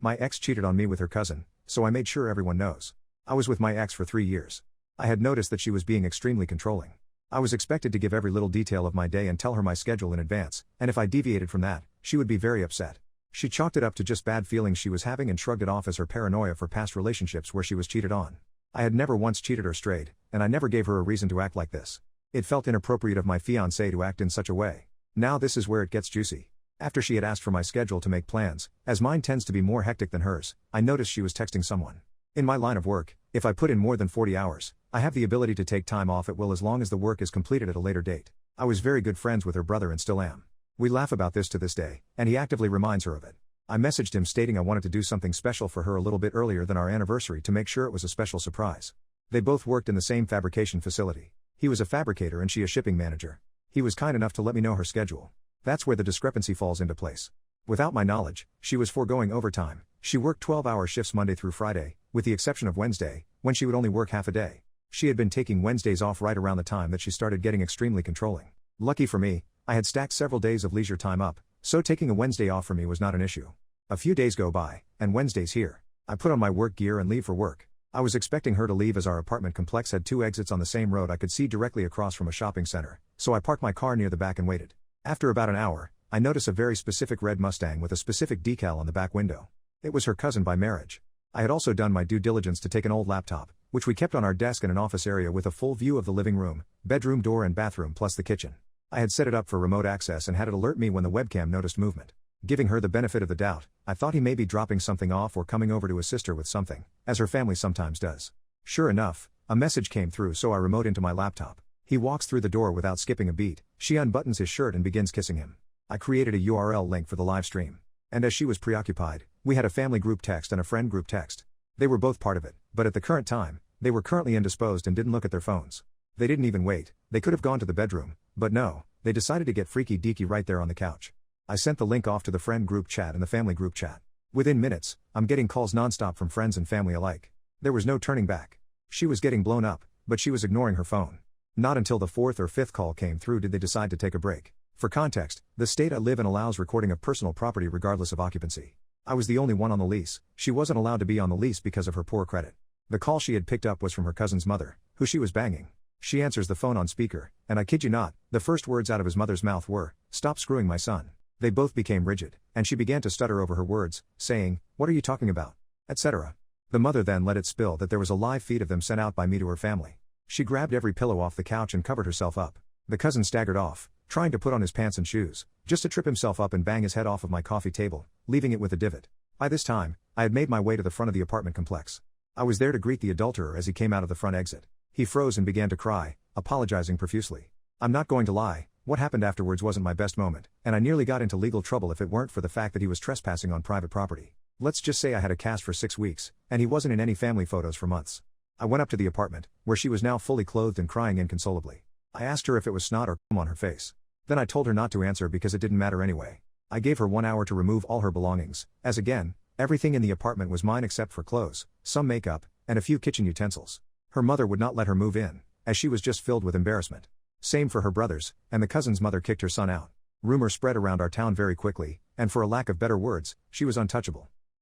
My ex cheated on me with her cousin, so I made sure everyone knows. I was with my ex for 3 years. I had noticed that she was being extremely controlling. I was expected to give every little detail of my day and tell her my schedule in advance, and if I deviated from that, she would be very upset. She chalked it up to just bad feelings she was having and shrugged it off as her paranoia for past relationships where she was cheated on. I had never once cheated or strayed, and I never gave her a reason to act like this. It felt inappropriate of my fiancé to act in such a way. Now this is where it gets juicy. After she had asked for my schedule to make plans, as mine tends to be more hectic than hers, I noticed she was texting someone. In my line of work, if I put in more than 40 hours, I have the ability to take time off at will as long as the work is completed at a later date. I was very good friends with her brother and still am. We laugh about this to this day, and he actively reminds her of it. I messaged him stating I wanted to do something special for her a little bit earlier than our anniversary to make sure it was a special surprise. They both worked in the same fabrication facility. He was a fabricator and she a shipping manager. He was kind enough to let me know her schedule. That's where the discrepancy falls into place. Without my knowledge, she was foregoing overtime. She worked 12-hour shifts Monday through Friday, with the exception of Wednesday, when she would only work half a day. She had been taking Wednesdays off right around the time that she started getting extremely controlling. Lucky for me, I had stacked several days of leisure time up, so taking a Wednesday off for me was not an issue. A few days go by, and Wednesday's here. I put on my work gear and leave for work. I was expecting her to leave as our apartment complex had 2 exits on the same road I could see directly across from a shopping center, so I parked my car near the back and waited. After about an hour, I noticed a very specific red Mustang with a specific decal on the back window. It was her cousin by marriage. I had also done my due diligence to take an old laptop, which we kept on our desk in an office area with a full view of the living room, bedroom door and bathroom plus the kitchen. I had set it up for remote access and had it alert me when the webcam noticed movement. Giving her the benefit of the doubt, I thought he may be dropping something off or coming over to assist her with something, as her family sometimes does. Sure enough, a message came through, so I remote into my laptop. He walks through the door without skipping a beat. She unbuttons his shirt and begins kissing him. I created a URL link for the live stream. And as she was preoccupied, we had a family group text and a friend group text. They were both part of it, but at the current time, they were currently indisposed and didn't look at their phones. They didn't even wait. They could have gone to the bedroom, but no, they decided to get freaky deaky right there on the couch. I sent the link off to the friend group chat and the family group chat. Within minutes, I'm getting calls nonstop from friends and family alike. There was no turning back. She was getting blown up, but she was ignoring her phone. Not until the 4th or 5th call came through did they decide to take a break. For context, the state I live in allows recording of personal property regardless of occupancy. I was the only one on the lease. She wasn't allowed to be on the lease because of her poor credit. The call she had picked up was from her cousin's mother, who she was banging. She answers the phone on speaker, and I kid you not, the first words out of his mother's mouth were, "Stop screwing my son." They both became rigid, and she began to stutter over her words, saying, "What are you talking about?" etc. The mother then let it spill that there was a live feed of them sent out by me to her family. She grabbed every pillow off the couch and covered herself up. The cousin staggered off, trying to put on his pants and shoes, just to trip himself up and bang his head off of my coffee table, leaving it with a divot. By this time, I had made my way to the front of the apartment complex. I was there to greet the adulterer as he came out of the front exit. He froze and began to cry, apologizing profusely. I'm not going to lie, what happened afterwards wasn't my best moment, and I nearly got into legal trouble if it weren't for the fact that he was trespassing on private property. Let's just say I had a cast for 6 weeks, and he wasn't in any family photos for months. I went up to the apartment, where she was now fully clothed and crying inconsolably. I asked her if it was snot or cum on her face. Then I told her not to answer because it didn't matter anyway. I gave her 1 hour to remove all her belongings, as again, everything in the apartment was mine except for clothes, some makeup, and a few kitchen utensils. Her mother would not let her move in, as she was just filled with embarrassment. Same for her brothers, and the cousin's mother kicked her son out. Rumor spread around our town very quickly, and for a lack of better words, she was untouchable.